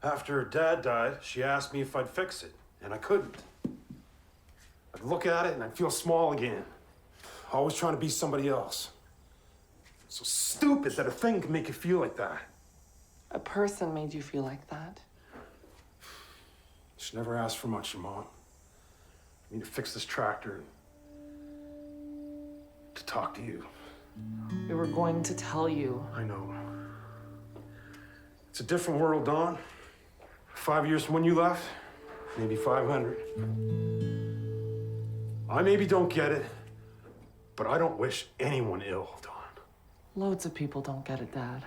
After her dad died, she asked me if I'd fix it, and I couldn't. I'd look at it and I'd feel small again. Always trying to be somebody else. So stupid that a thing can make you feel like that. A person made you feel like that. She never asked for much, Mom. I need to fix this tractor. To talk to you. We were going to tell you. I know. It's a different world, Dawn. 5 years from when you left, maybe 500. I maybe don't get it, but I don't wish anyone ill, Dawn. Loads of people don't get it, Dad.